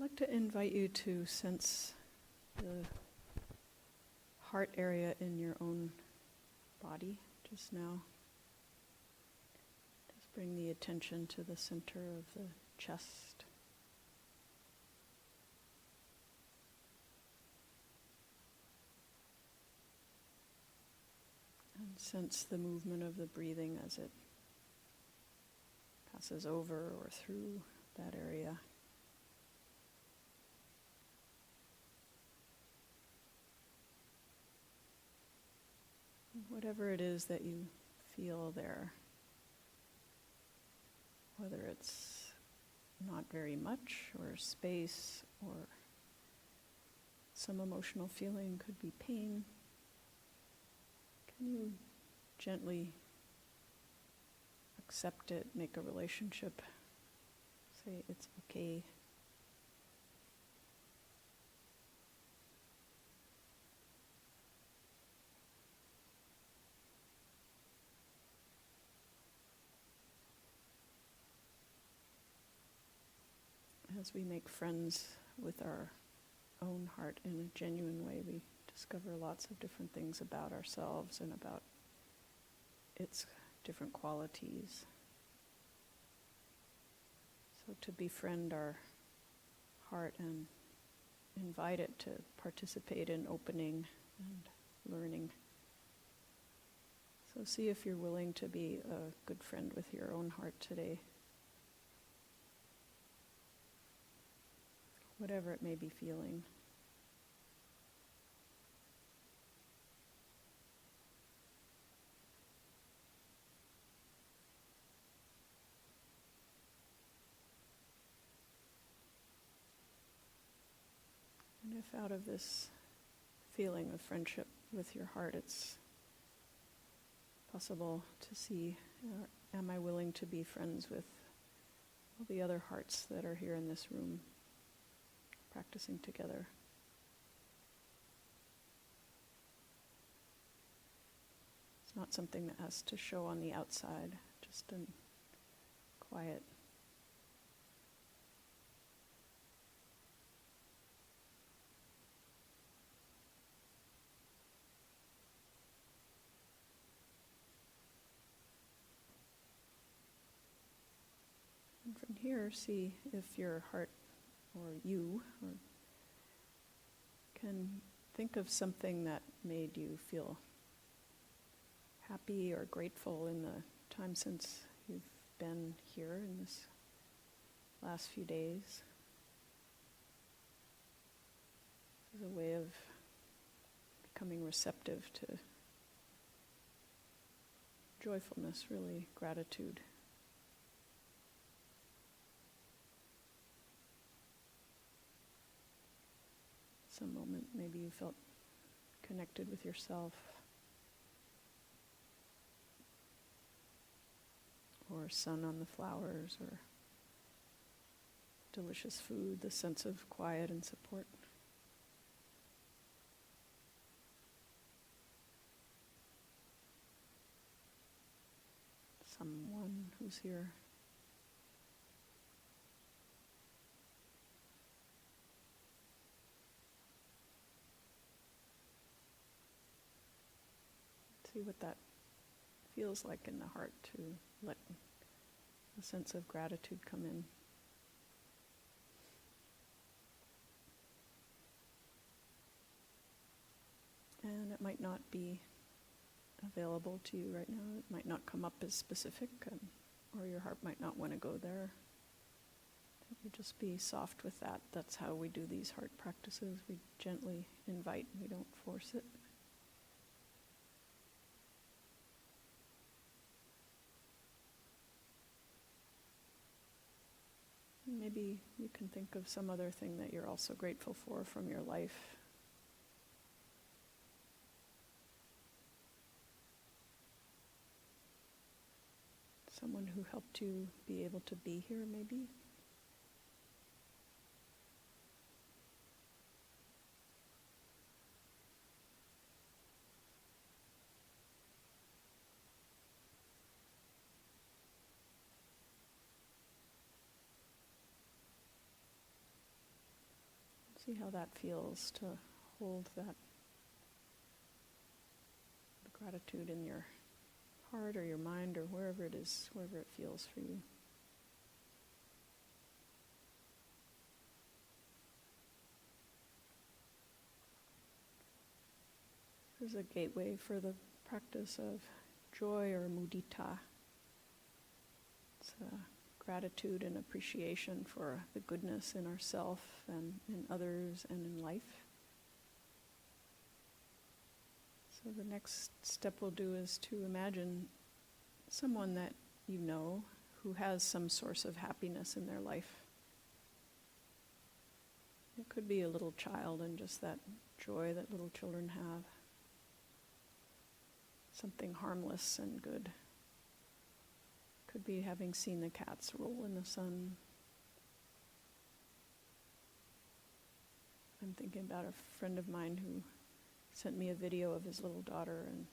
like to invite you to sense the heart area in your own body just now. Just bring the attention to the center of the chest. And sense the movement of the breathing as it passes over or through that area. Whatever it is that you feel there, whether it's not very much or space or some emotional feeling, could be pain, can you gently accept it, make a relationship, say it's okay? As we make friends with our own heart in a genuine way, we discover lots of different things about ourselves and about its different qualities. So to befriend our heart and invite it to participate in opening and learning. So see if you're willing to be a good friend with your own heart today. Whatever it may be feeling. And if out of this feeling of friendship with your heart, it's possible to see, am I willing to be friends with all the other hearts that are here in this room? Practicing together. It's not something that has to show on the outside, just in quiet. And from here, see if your heart or you or can think of something that made you feel happy or grateful in the time since you've been here in this last few days. As a way of becoming receptive to joyfulness, really, gratitude. Some moment maybe you felt connected with yourself, or sun on the flowers, or delicious food, the sense of quiet and support. Someone who's here. See what that feels like in the heart to let a sense of gratitude come in. And it might not be available to you right now. It might not come up as specific, or your heart might not want to go there. You just be soft with that. That's how we do these heart practices. We gently invite, we don't force it. Maybe you can think of some other thing that you're also grateful for from your life. Someone who helped you be able to be here, maybe. See how that feels to hold that gratitude in your heart or your mind or wherever it is, wherever it feels for you. This is a gateway for the practice of joy or mudita. It's gratitude and appreciation for the goodness in ourself and in others and in life. So the next step we'll do is to imagine someone that you know who has some source of happiness in their life. It could be a little child and just that joy that little children have. Something harmless and good. Could be having seen the cats roll in the sun. I'm thinking about a friend of mine who sent me a video of his little daughter and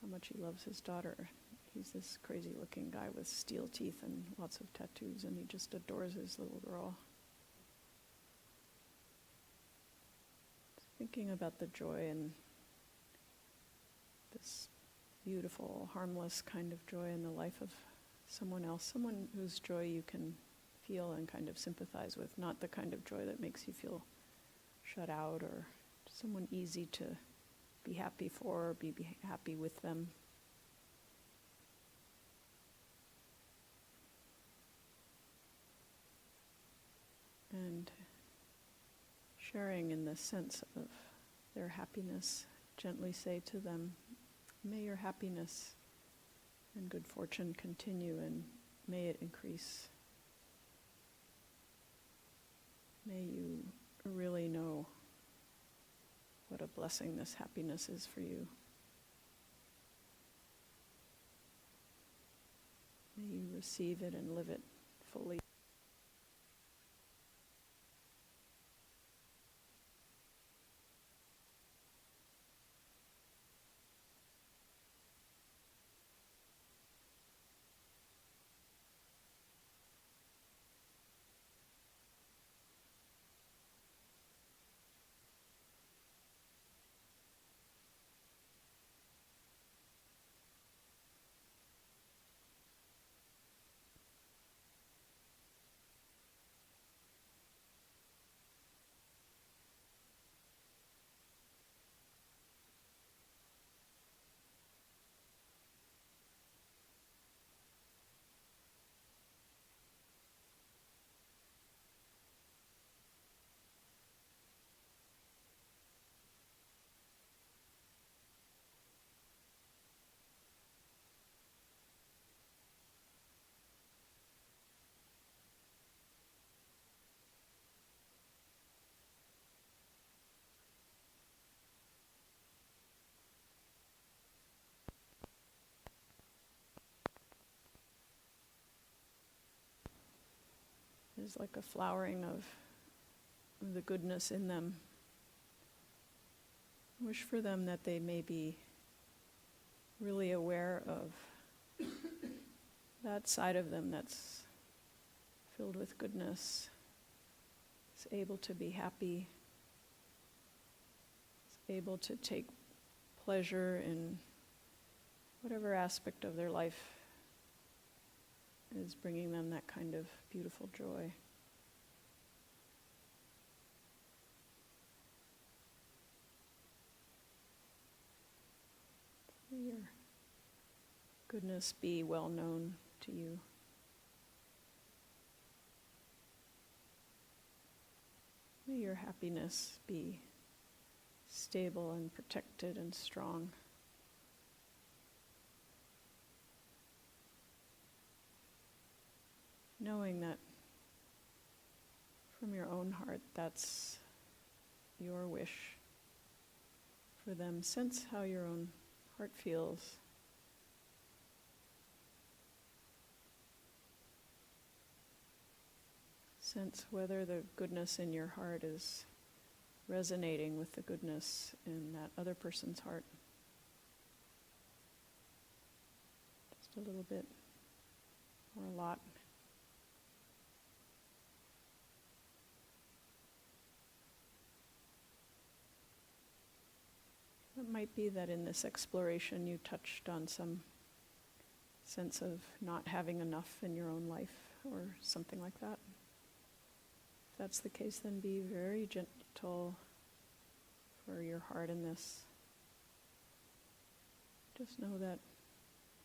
how much he loves his daughter. He's this crazy looking guy with steel teeth and lots of tattoos, and he just adores his little girl. Thinking about the joy and this beautiful, harmless kind of joy in the life of someone else, someone whose joy you can feel and kind of sympathize with, not the kind of joy that makes you feel shut out, or someone easy to be happy for or be happy with them. And sharing in the sense of their happiness, gently say to them, may your happiness and good fortune continue, and may it increase. May you really know what a blessing this happiness is for you. May you receive it and live it fully. There's like a flowering of the goodness in them. Wish for them that they may be really aware of that side of them that's filled with goodness, is able to be happy, is able to take pleasure in whatever aspect of their life is bringing them that kind of beautiful joy. May your goodness be well known to you. May your happiness be stable and protected and strong. Knowing that from your own heart, that's your wish for them. Sense how your own heart feels. Sense whether the goodness in your heart is resonating with the goodness in that other person's heart. Just a little bit or a lot. might be that in this exploration you touched on some sense of not having enough in your own life or something like that. If that's the case, then be very gentle for your heart in this. Just know that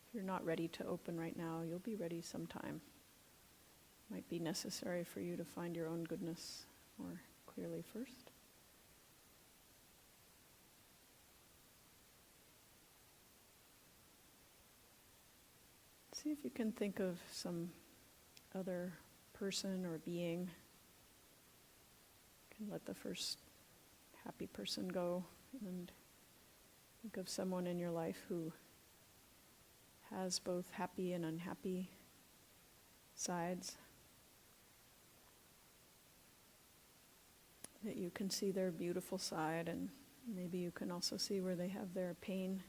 if you're not ready to open right now, you'll be ready sometime. Might be necessary for you to find your own goodness more clearly first. See if you can think of some other person or being. You can let the first happy person go and think of someone in your life who has both happy and unhappy sides. That you can see their beautiful side, and maybe you can also see where they have their pain.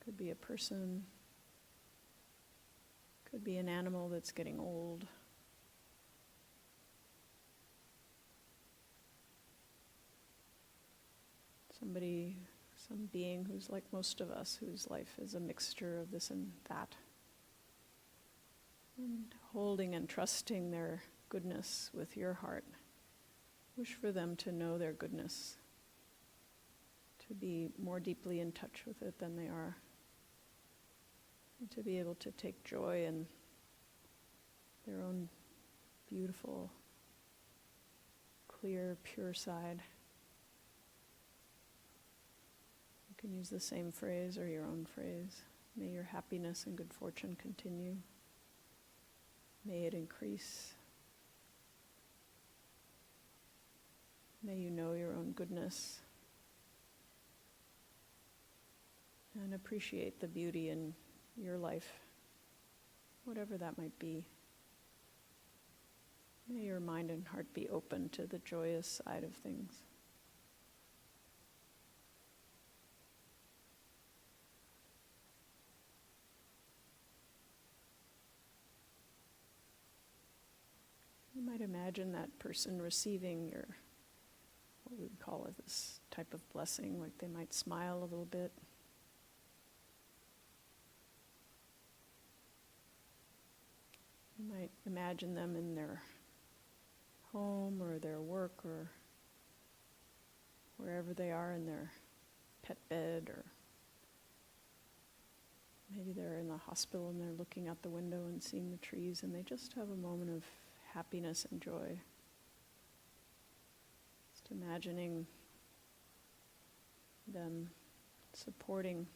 Could be a person, could be an animal that's getting old. Somebody, some being who's like most of us, whose life is a mixture of this and that. And holding and trusting their goodness with your heart. Wish for them to know their goodness, to be more deeply in touch with it than they are, and to be able to take joy in their own beautiful, clear, pure side. You can use the same phrase or your own phrase. May your happiness and good fortune continue. May it increase. May you know your own goodness and appreciate the beauty in your life, whatever that might be. May your mind and heart be open to the joyous side of things. You might imagine that person receiving your, what we would call this type of blessing, like they might smile a little bit. You might imagine them in their home or their work or wherever they are in their pet bed, or maybe they're in the hospital and they're looking out the window and seeing the trees and they just have a moment of happiness and joy. Just imagining them supporting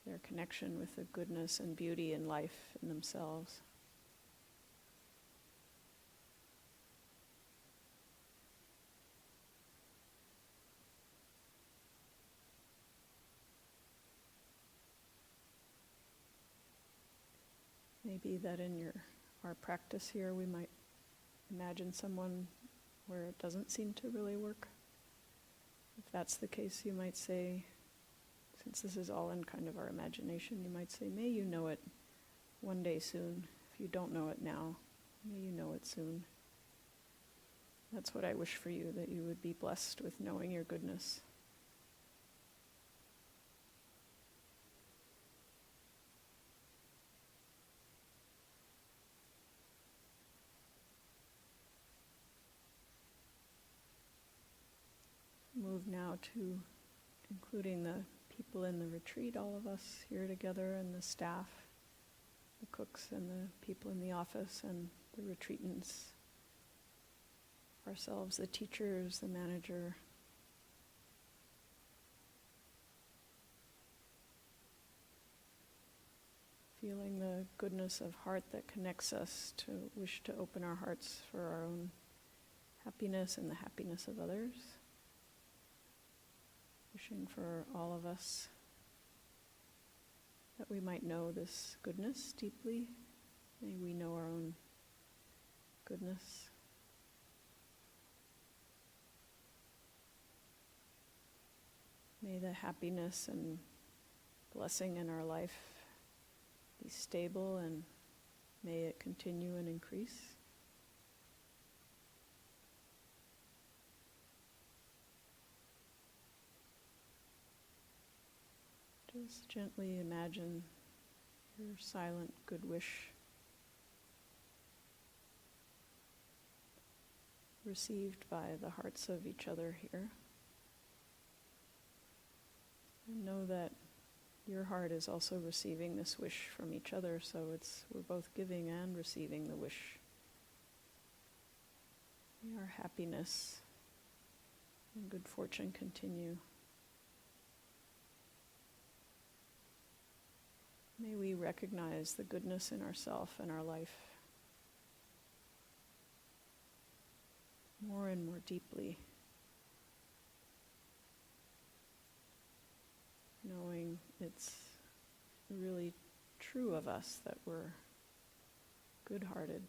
their connection with the goodness and beauty in life in themselves. Maybe that in our practice here we might imagine someone where it doesn't seem to really work. If that's the case, you might say, since this is all in kind of our imagination, you might say, may you know it one day soon. If you don't know it now, may you know it soon. That's what I wish for you, that you would be blessed with knowing your goodness. Move now to including the people in the retreat, all of us here together, and the staff, the cooks and the people in the office and the retreatants, ourselves, the teachers, the manager. Feeling the goodness of heart that connects us to wish to open our hearts for our own happiness and the happiness of others. Wishing for all of us that we might know this goodness deeply. May we know our own goodness. May the happiness and blessing in our life be stable, and may it continue and increase. Just gently imagine your silent good wish received by the hearts of each other here. And know that your heart is also receiving this wish from each other, so we're both giving and receiving the wish. May our happiness and good fortune continue. May we recognize the goodness in ourselves and our life more and more deeply, knowing it's really true of us that we're good-hearted.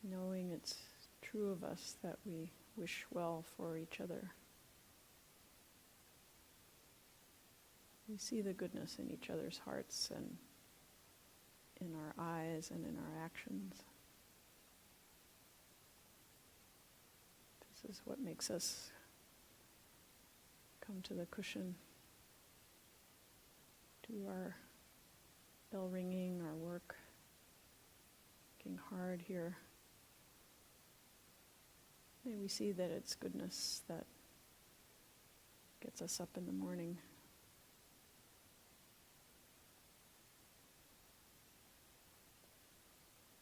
Knowing it's true of us that we wish well for each other. We see the goodness in each other's hearts and in our eyes and in our actions. This is what makes us come to the cushion, do our bell ringing, our work, working hard here. May we see that it's goodness that gets us up in the morning.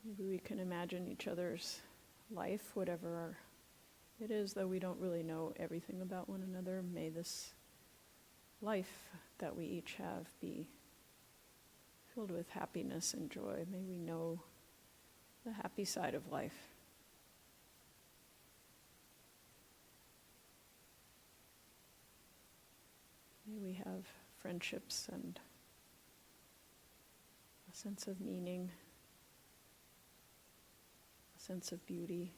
Maybe we can imagine each other's life, whatever it is, though we don't really know everything about one another. May this life that we each have be filled with happiness and joy. May we know the happy side of life. May we have friendships and a sense of meaning, a sense of beauty.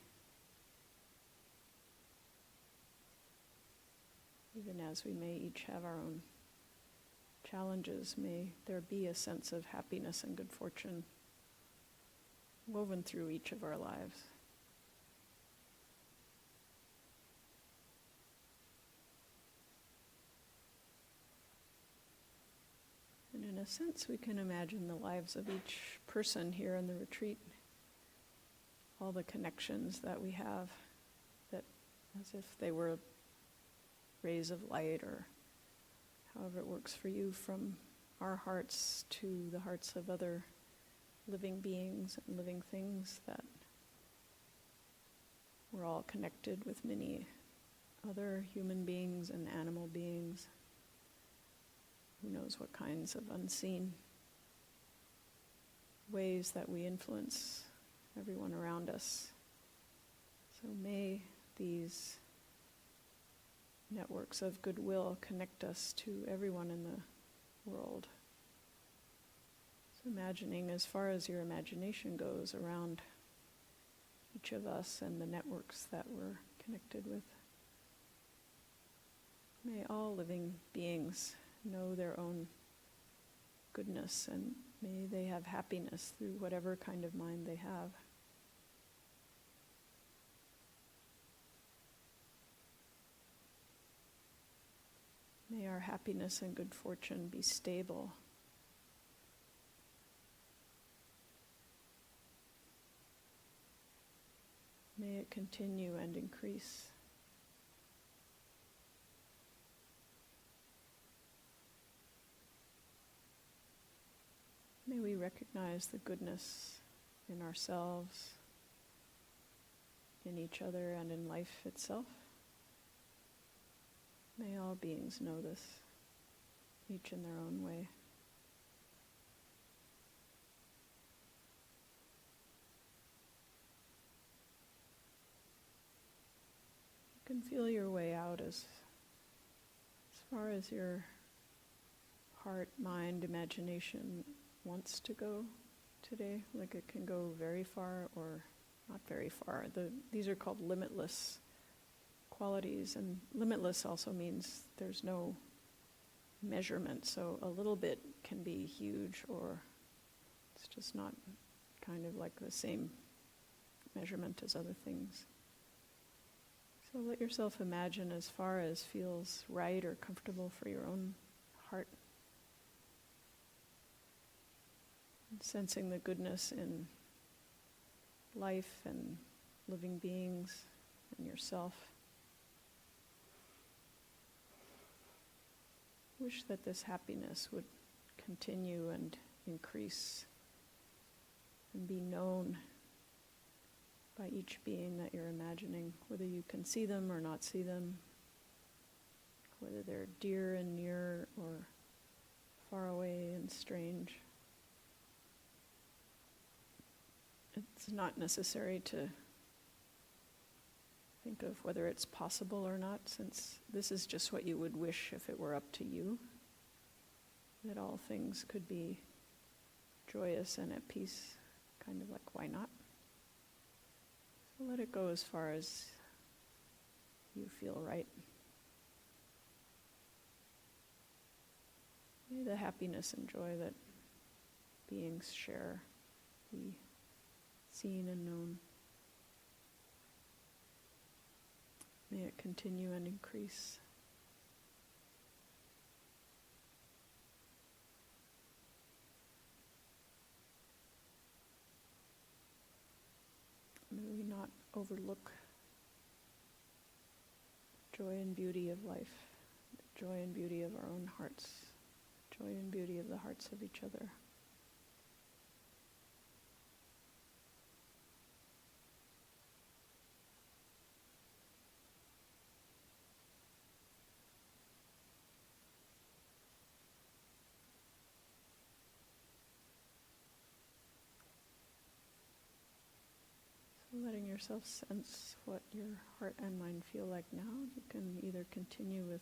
Even as we may each have our own challenges, may there be a sense of happiness and good fortune woven through each of our lives. And in a sense, we can imagine the lives of each person here in the retreat, all the connections that we have, that as if they were rays of light, or however it works for you, from our hearts to the hearts of other living beings and living things, that we're all connected with many other human beings and animal beings. Who knows what kinds of unseen ways that we influence everyone around us. So may these networks of goodwill connect us to everyone in the world. So imagining, as far as your imagination goes, around each of us and the networks that we're connected with. May all living beings know their own goodness, and may they have happiness through whatever kind of mind they have. May our happiness and good fortune be stable. May it continue and increase. May we recognize the goodness in ourselves, in each other, and in life itself. May all beings know this, each in their own way. You can feel your way out as far as your heart, mind, imagination wants to go today. Like it can go very far or not very far. These are called limitless qualities, and limitless also means there's no measurement. So a little bit can be huge, or it's just not kind of like the same measurement as other things. So let yourself imagine as far as feels right or comfortable for your own heart. And sensing the goodness in life and living beings and yourself. Wish that this happiness would continue and increase and be known by each being that you're imagining, whether you can see them or not see them, whether they're dear and near or far away and strange. It's not necessary to think of whether it's possible or not, since this is just what you would wish if it were up to you, that all things could be joyous and at peace, kind of like, why not? So let it go as far as you feel right. May the happiness and joy that beings share be seen and known. May it continue and increase. May we not overlook joy and beauty of life, the joy and beauty of our own hearts, joy and beauty of the hearts of each other. Letting yourself sense what your heart and mind feel like now. You can either continue with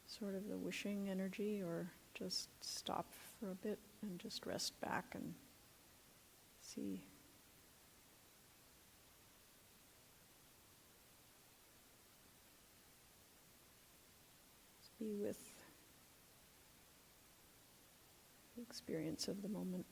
sort of the wishing energy or just stop for a bit and just rest back and see. Just be with the experience of the moment.